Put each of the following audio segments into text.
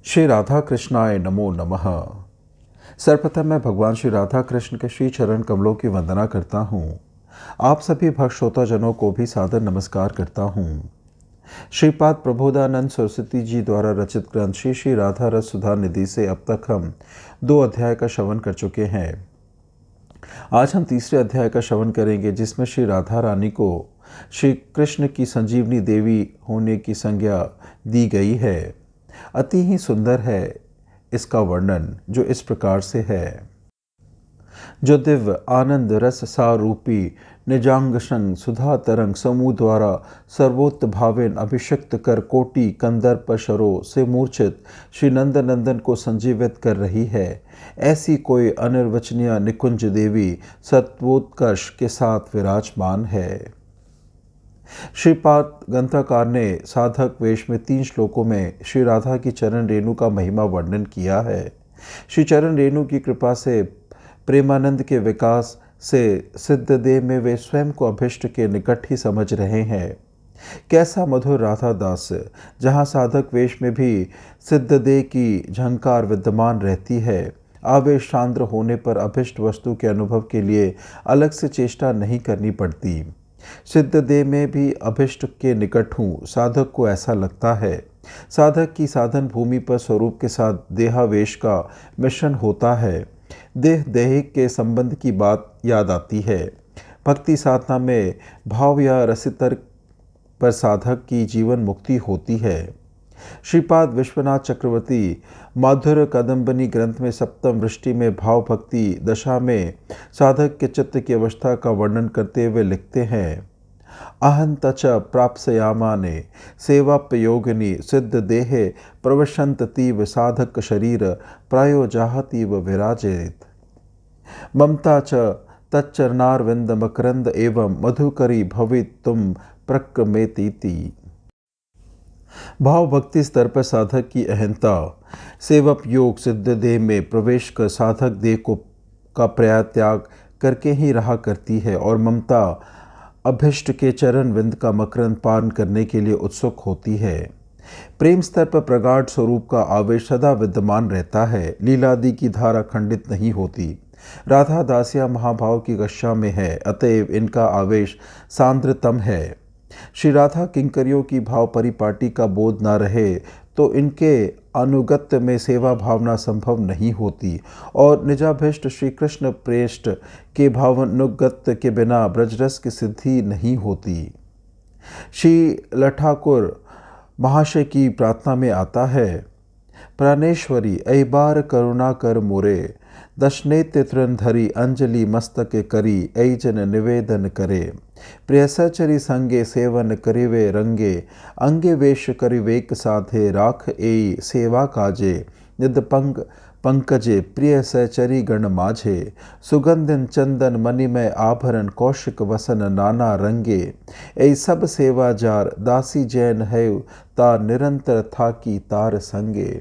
श्री राधा कृष्णाय नमो नमः। सर्वप्रथम मैं भगवान श्री राधा कृष्ण के श्री चरण कमलों की वंदना करता हूँ। आप सभी भक्त श्रोताजनों को भी सादर नमस्कार करता हूँ। श्रीपाद प्रबोधानंद सरस्वती जी द्वारा रचित ग्रंथ श्री श्री राधा रस सुधा निधि से अब तक हम 2 अध्याय का श्रवण कर चुके हैं। आज हम तीसरे अध्याय का श्रवण करेंगे, जिसमें श्री राधा रानी को श्री कृष्ण की संजीवनी देवी होने की संज्ञा दी गई है। अति ही सुंदर है इसका वर्णन, जो इस प्रकार से है। जो दिव्य आनंद रस सारूपी निजांग संग सुधा तरंग समूह द्वारा सर्वोत्त भावेन अभिषिक्त कर कोटि कंदर्प शरो से मूर्छित श्री नंद नंदन को संजीवित कर रही है, ऐसी कोई अनिर्वचनीय निकुंज देवी सत्वोत्कर्ष के साथ विराजमान है। श्रीपाद ग्रंथकार ने साधक वेश में 3 श्लोकों में श्री राधा की चरण रेणु का महिमा वर्णन किया है। श्री चरण रेणु की कृपा से प्रेमानंद के विकास से सिद्धदेह में वे स्वयं को अभिष्ट के निकट ही समझ रहे हैं। कैसा मधुर राधा दास, जहाँ साधक वेश में भी सिद्धदेह की झंकार विद्यमान रहती है। आवेश शांद्र होने पर अभिष्ट वस्तु के अनुभव के लिए अलग से चेष्टा नहीं करनी पड़ती। सिद्ध देह में भी अभिष्ट के निकट हूँ, साधक को ऐसा लगता है। साधक की साधन भूमि पर स्वरूप के साथ देहावेश का मिश्रण होता है। देह दैहिक के संबंध की बात याद आती है। भक्ति साधना में भाव या रसितर पर साधक की जीवन मुक्ति होती है। श्रीपाद विश्वनाथ चक्रवर्ती माधुर्य कदम्बनी ग्रंथ में सप्तम वृष्टि में भाव भक्ति दशा में साधक के चित्त की अवस्था का वर्णन करते हुए लिखते हैं। अहंत च प्राप्स्यामाने सेवाप्ययोगिनी सिद्ध देहे प्रवशंत तीव साधक शरीर प्रायो जाहतीव विराजेत। ममता च तच्चरणारविंद मकरंद एवं मधुकरी भवित तुम प्रक्रमेतीति। भाव भक्ति स्तर पर साधक की अहंता सेवक योग सिद्ध देह में प्रवेश कर साधक देह को का त्याग करके ही रहा करती है, और ममता अभिष्ट के चरण विंद का मकरंद पान करने के लिए उत्सुक होती है। प्रेम स्तर पर प्रगाढ़ स्वरूप का आवेश सदा विद्यमान रहता है। लीलादि की धारा खंडित नहीं होती। राधा दासिया महाभाव की कक्षा में है, अतएव इनका आवेश सांद्रतम है। श्री राधा किंकरियों की भाव परिपाटी का बोध न रहे तो इनके अनुगत्य में सेवा भावना संभव नहीं होती, और निजाभिष्ट श्री कृष्ण प्रेष्ठ के भावानुगत्य के बिना ब्रजरस की सिद्धि नहीं होती। श्री लठाकुर महाशय की प्रार्थना में आता है, प्राणेश्वरी ऐबार करुणा कर मोरे, दशनेत्र तृण धरी अंजलि मस्तक करी, ऐजन निवेदन करे। प्रिय सचरी संगे सेवन करिवे रंगे, अंगे वेश करिवेक साधे, राख ए सेवा काजे, निद पंकजे प्रिय सहचरी गण माझे। सुगंधन चंदन मणिमय आभरण, कौशिक वसन नाना रंगे। ऐ सब सेवा जार, दासी जैन है ता निरंतर था की तार संगे।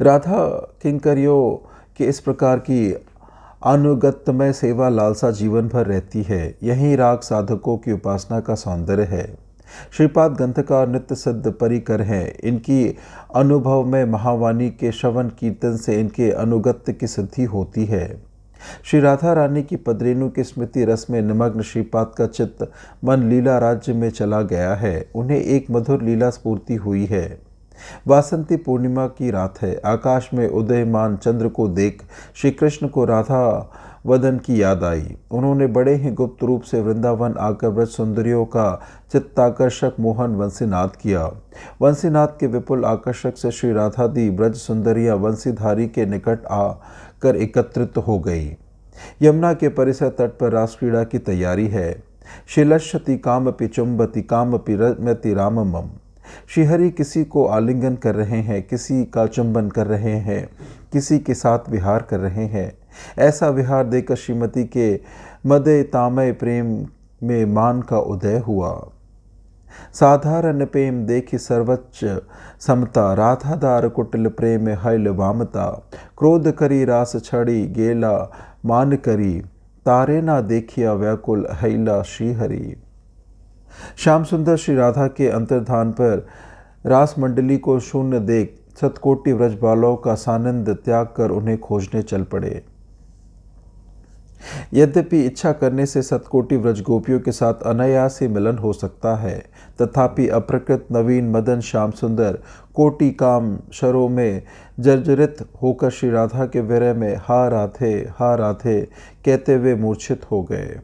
राधा किंकरियों के इस प्रकार की अनुगत्यमय सेवा लालसा जीवन भर रहती है। यही राग साधकों की उपासना का सौंदर्य है। श्रीपाद ग्रंथकार नित्य सिद्ध परिकर हैं। इनकी अनुभव में महावाणी के श्रवण कीर्तन से इनके अनुगत्य की सिद्धि होती है। श्री राधा रानी की पदरेणु की स्मृति रस में निमग्न श्रीपाद का चित्त मन लीला राज्य में चला गया है। उन्हें एक मधुर लीला स्फूर्ति हुई है। वासंती पूर्णिमा की रात है। आकाश में उदयमान चंद्र को देख श्री कृष्ण को राधा वदन की याद आई। उन्होंने बड़े ही गुप्त रूप से वृंदावन आकर ब्रज सुंदरियों का चित्ताकर्षक मोहन वंशीनाद किया। वंशीनाद के विपुल आकर्षक से श्री राधा दी ब्रज सुंदरियां वंशीधारी के निकट आकर एकत्रित हो गई। यमुना के परिसर तट पर रास क्रीड़ा की तैयारी है। शिलशति कामपि चुंबति कामपि रमति राममम। श्रीहरि किसी को आलिंगन कर रहे हैं, किसी का चुंबन कर रहे हैं, किसी के साथ विहार कर रहे हैं। ऐसा विहार देकर श्रीमती के मदे तामय प्रेम में मान का उदय हुआ। साधारण प्रेम देखी सर्वोच्च समता, राधादार कुटिल प्रेम हैल वामता। क्रोध करी रास छड़ी गेला मान करी, तारे ना देखिया व्याकुल हैला श्रीहरि। श्याम सुंदर श्री राधा के अंतर्धान पर रास मंडली को शून्य देख सतकोटि व्रजबालों का सानिध्य त्याग कर उन्हें खोजने चल पड़े। यद्यपि इच्छा करने से सतकोटि व्रजगोपियों के साथ अनायास ही मिलन हो सकता है, तथापि अप्रकृत नवीन मदन श्याम सुंदर कोटि काम शरों में जर्जरित होकर श्री राधा के विरह में हा राधे कहते हुए मूर्छित हो गए।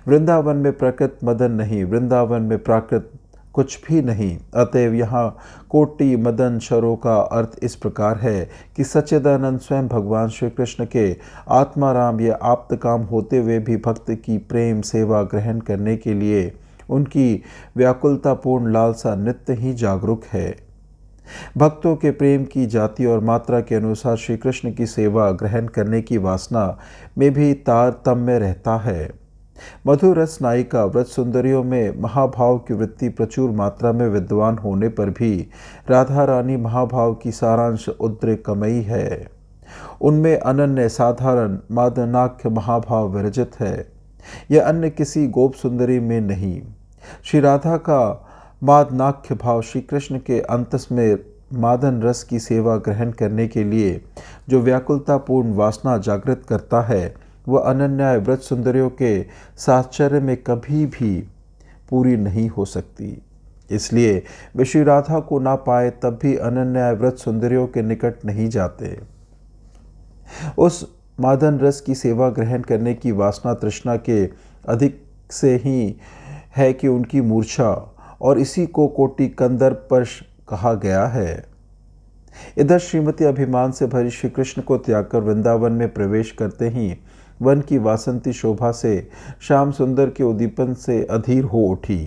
वृंदावन में प्रकृत मदन नहीं, वृंदावन में प्राकृत कुछ भी नहीं। अतएव यहाँ कोटि मदन शरों का अर्थ इस प्रकार है कि सच्चिदानंद स्वयं भगवान श्री कृष्ण के आत्माराम या आप्त काम होते हुए भी भक्त की प्रेम सेवा ग्रहण करने के लिए उनकी व्याकुलतापूर्ण लालसा नित्य ही जागरूक है। भक्तों के प्रेम की जाति और मात्रा के अनुसार श्री कृष्ण की सेवा ग्रहण करने की वासना में भी तारतम्य रहता है। मधुर रस नायिका व्रत सुंदरियों में महाभाव की वृत्ति प्रचुर मात्रा में विद्वान होने पर भी राधा रानी महाभाव की सारांश उद्रेकमयी है। उनमें अनन्य साधारण मादनाख्य महाभाव विरजित है। यह अन्य किसी गोप सुंदरी में नहीं। श्री राधा का मादनाख्य भाव श्री कृष्ण के अंतस में मादन रस की सेवा ग्रहण करने के लिए जो व्याकुलतापूर्ण वासना जागृत करता है, वह अनन्याय व्रत सुंदरियों के साहचर्य में कभी भी पूरी नहीं हो सकती। इसलिए वे श्री राधा को ना पाए तब भी अनन्याय व्रत सुंदरियों के निकट नहीं जाते। उस मादन रस की सेवा ग्रहण करने की वासना तृष्णा के अधिक से ही है कि उनकी मूर्छा, और इसी को कोटि कंदर्पश कहा गया है। इधर श्रीमती अभिमान से भरी श्री कृष्ण को त्यागकर वृंदावन में प्रवेश करते ही वन की वासंती शोभा से श्याम सुंदर के उद्दीपन से अधीर हो उठी।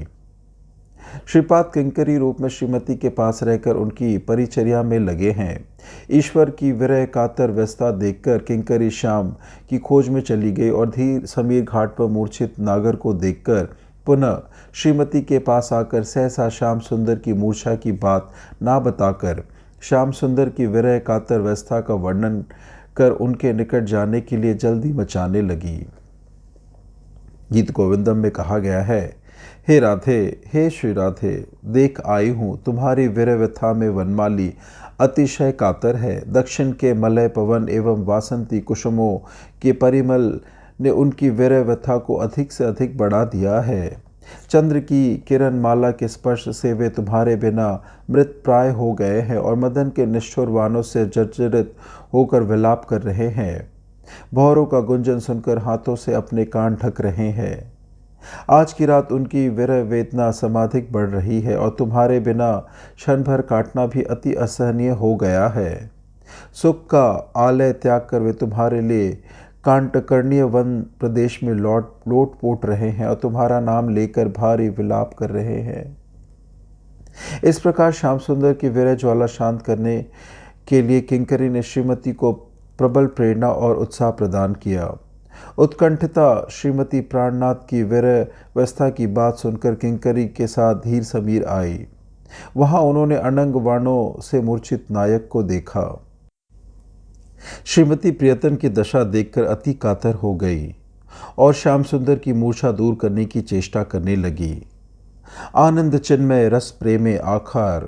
श्रीपाद किंकरी रूप में श्रीमती के पास रहकर उनकी परिचर्या में लगे हैं। ईश्वर की विरह कातर व्यस्तता देखकर किंकरी श्याम की खोज में चली गई और धीर समीर घाट पर मूर्छित नागर को देखकर पुनः श्रीमती के पास आकर सहसा श्याम सुंदर की मूर्छा की बात ना बताकर श्याम सुंदर की विरह कातर व्यवस्था का वर्णन कर उनके निकट जाने के लिए जल्दी मचाने लगी। गीत गोविंदम में कहा गया है, हे राधे, हे श्री राधे, देख आई हूँ तुम्हारी विरह व्यथा में वनमाली अतिशय कातर है। दक्षिण के मलय पवन एवं वासंती कुसुमों के परिमल ने उनकी विरह व्यथा को अधिक से अधिक बढ़ा दिया है। चंद्र की किरण माला के स्पर्श से वे तुम्हारे बिना मृत प्राय हो गए हैं और मदन के निष्ठुर वानों से जर्जरित होकर विलाप कर रहे हैं। भौरों का गुंजन सुनकर हाथों से अपने कान ढक रहे हैं। आज की रात उनकी विरह वेदना समाधिक बढ़ रही है और तुम्हारे बिना क्षण भर काटना भी अति असहनीय हो गया है। सुख का आलय त्याग कर वे तुम्हारे लिए कांटकर्णीय वन प्रदेश में लोट पोट रहे हैं और तुम्हारा नाम लेकर भारी विलाप कर रहे हैं। इस प्रकार श्याम सुंदर की विरह ज्वाला शांत करने के लिए किंकरी ने श्रीमती को प्रबल प्रेरणा और उत्साह प्रदान किया। उत्कंठिता श्रीमती प्राणनाथ की विरह व्यवस्था की बात सुनकर किंकरी के साथ धीर समीर आई। वहां उन्होंने अनंग वाणों से मूर्छित नायक को देखा। श्रीमती प्रियतम की दशा देखकर अति कातर हो गई और श्याम सुंदर की मूर्छा दूर करने की चेष्टा करने लगी। आनंद चिन्मय रस प्रेमे आखार,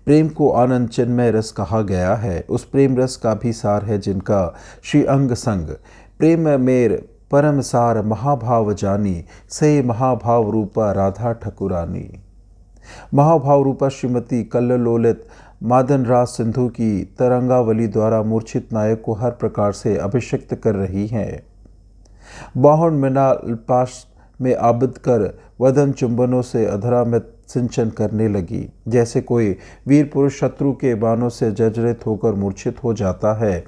प्रेम को आनंद चिन्मय रस कहा गया है। उस प्रेम रस का भी सार है जिनका श्री अंग संग प्रेम मेर परम सार महाभाव जानी, से महाभाव रूपा राधा ठकुरानी। महाभाव रूपा श्रीमती कल्लोलित मादन राज सिंधु की तरंगावली द्वारा मूर्छित नायक को हर प्रकार से अभिषिक्त कर रही हैं। बाहुन मृणाल पाश में आबद कर वदन चुंबनों से अधरा में सिंचन करने लगी। जैसे कोई वीर पुरुष शत्रु के बाणों से जर्जरित होकर मूर्छित हो जाता है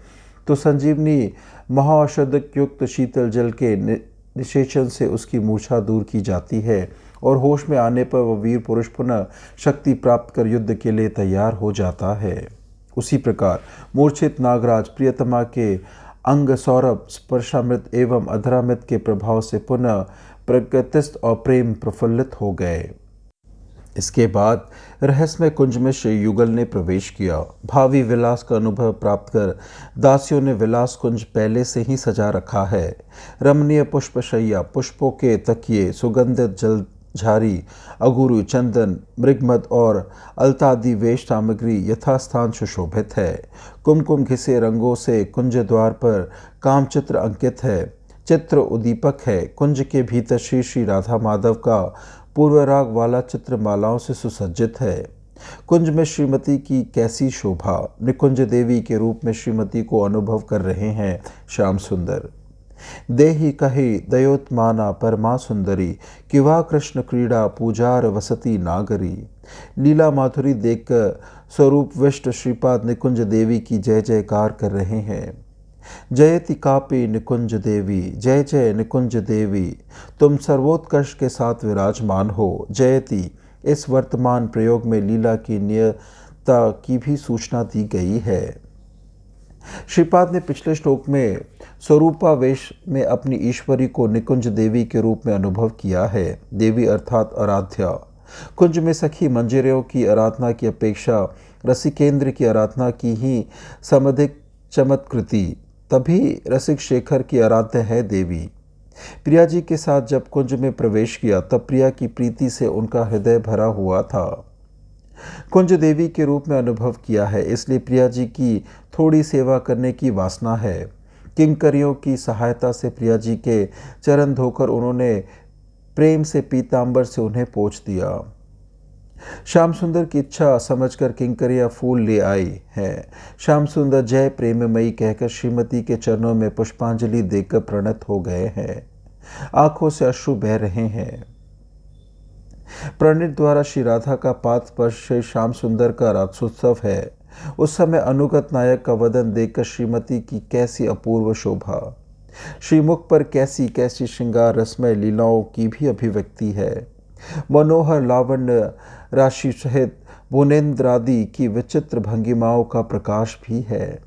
तो संजीवनी महाऔषध युक्त शीतल जल के निषेचन से उसकी मूर्छा दूर की जाती है और होश में आने पर वह वीर पुरुष पुनः शक्ति प्राप्त कर युद्ध के लिए तैयार हो जाता है। उसी प्रकार मूर्छित नागराज प्रियतमा के अंग सौरभ स्पर्शामृत एवं अधरामृत के प्रभाव से पुनः प्रगतिस्थ और प्रेम प्रफुल्लित हो गए। इसके बाद रहस्यमय कुंज में श्री युगल ने प्रवेश किया। भावी विलास का अनुभव प्राप्त कर दासियों ने विलास कुंज पहले से ही सजा रखा है। रमणीय पुष्पशैया, पुष्पों के तकिए, सुगंधित झारी, अगुरु, चंदन, मृगमद और अलतादि वेश सामग्री यथास्थान सुशोभित है। कुमकुम घिसे रंगों से कुंज द्वार पर कामचित्र अंकित है। चित्र उद्दीपक है। कुंज के भीतर श्री श्री राधा माधव का पूर्व राग वाला चित्र मालाओं से सुसज्जित है। कुंज में श्रीमती की कैसी शोभा। निकुंज देवी के रूप में श्रीमती को अनुभव कर रहे हैं श्याम सुंदर। देहि कही दयोत्माना परमा सुंदरी, किवा कृष्ण क्रीड़ा पूजार वसती नागरी। लीला माधुरी देखकर स्वरूप विष्ट श्रीपाद निकुंज देवी की जय जयकार कर रहे हैं। जयति कापी निकुंज देवी, जय जय निकुंज देवी, तुम सर्वोत्कर्ष के साथ विराजमान हो। जयति इस वर्तमान प्रयोग में लीला की नियता की भी सूचना दी गई है। श्रीपाद ने पिछले श्लोक में स्वरूपावेश में अपनी ईश्वरी को निकुंज देवी के रूप में अनुभव किया है। देवी अर्थात आराध्या। कुंज में सखी मंजरियों की आराधना की अपेक्षा रसिकेंद्र की आराधना की ही समधिक चमत्कृति, तभी रसिक शेखर की आराध्य है देवी। प्रिया जी के साथ जब कुंज में प्रवेश किया तब प्रिया की प्रीति से उनका हृदय भरा हुआ था। कुंज देवी के रूप में अनुभव किया है, इसलिए प्रिया जी की थोड़ी सेवा करने की वासना है। किंकरियों की सहायता से प्रिया जी के चरण धोकर उन्होंने प्रेम से पीतांबर से उन्हें पोंछ दिया। श्याम सुंदर की इच्छा समझकर किंकरिया फूल ले आई है। श्याम सुंदर जय प्रेममयी कहकर श्रीमती के चरणों में पुष्पांजलि देकर प्रणत हो गए हैं। आंखों से अश्रु बह रहे हैं। प्रणित द्वारा श्री राधा का पाद स्पर्श श्री श्याम सुंदर का रात्सोत्सव है। उस समय अनुगत नायक का वदन देखकर श्रीमती की कैसी अपूर्व शोभा। श्रीमुख पर कैसी कैसी श्रृंगार रसमय लीलाओं की भी अभिव्यक्ति है। मनोहर लावण्य राशि सहित भुवनेन्द्रादि की विचित्र भंगिमाओं का प्रकाश भी है।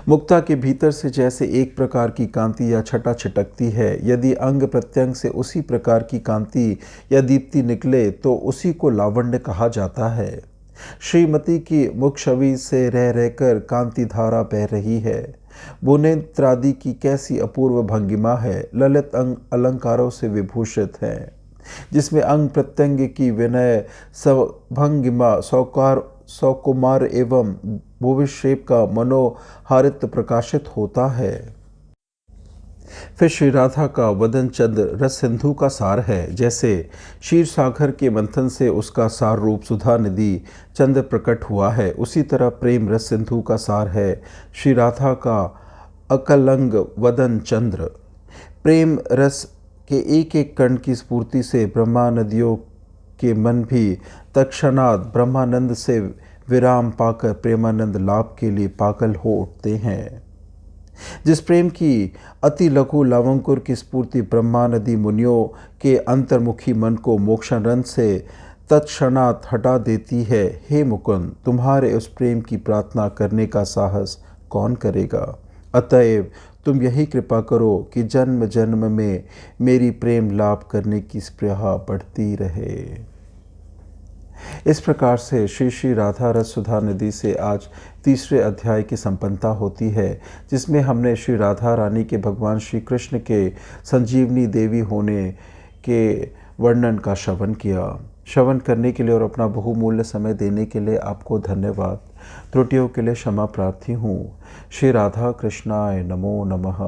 मुक्ता के भीतर से जैसे एक प्रकार की कांति या छटा छिटकती है, यदि अंग प्रत्यंग से उसी प्रकार की कांति या दीप्ति निकले तो उसी को लावण्य कहा जाता है। श्रीमती की मुख छवि से रह रहकर कांति धारा बह रही है। भुवनेन्द्रादि की कैसी अपूर्व भंगिमा है। ललित अंग अलंकारों से विभूषित है, जिसमें अंग प्रत्यंग की विनय भंगिमा सौकुमार एवं भूविक्षेप का मनोहारित्व प्रकाशित होता है। फिर श्री राधा का वदन चंद्र रस सिंधु का सार है। जैसे क्षीर सागर के मंथन से उसका सार रूप सुधा निधि चंद्र प्रकट हुआ है, उसी तरह प्रेम रस सिंधु का सार है श्री राधा का अकलंग वदन चंद्र। प्रेम रस के एक एक कण की स्फूर्ति से ब्रह्मा नदियों के मन भी तत्क्षणात ब्रह्मानंद से विराम पाकर प्रेमानंद लाभ के लिए पागल हो उठते हैं। जिस प्रेम की अति लघु लवंकुर की स्फूर्ति ब्रह्मा नदी मुनियों के अंतर्मुखी मन को मोक्षानंद से तत्क्षणात हटा देती है, हे मुकुंद, तुम्हारे उस प्रेम की प्रार्थना करने का साहस कौन करेगा। अतएव तुम यही कृपा करो कि जन्म जन्म में मेरी प्रेम लाभ करने की स्पृहा बढ़ती रहे। इस प्रकार से श्री श्री राधा रस सुधा निधि से आज तीसरे अध्याय की संपन्नता होती है, जिसमें हमने श्री राधा रानी के भगवान श्री कृष्ण के संजीवनी देवी होने के वर्णन का श्रवण किया। श्रवण करने के लिए और अपना बहुमूल्य समय देने के लिए आपको धन्यवाद। त्रुटियों के लिए क्षमा प्रार्थी हूँ। श्री राधा कृष्णाय नमो नमः।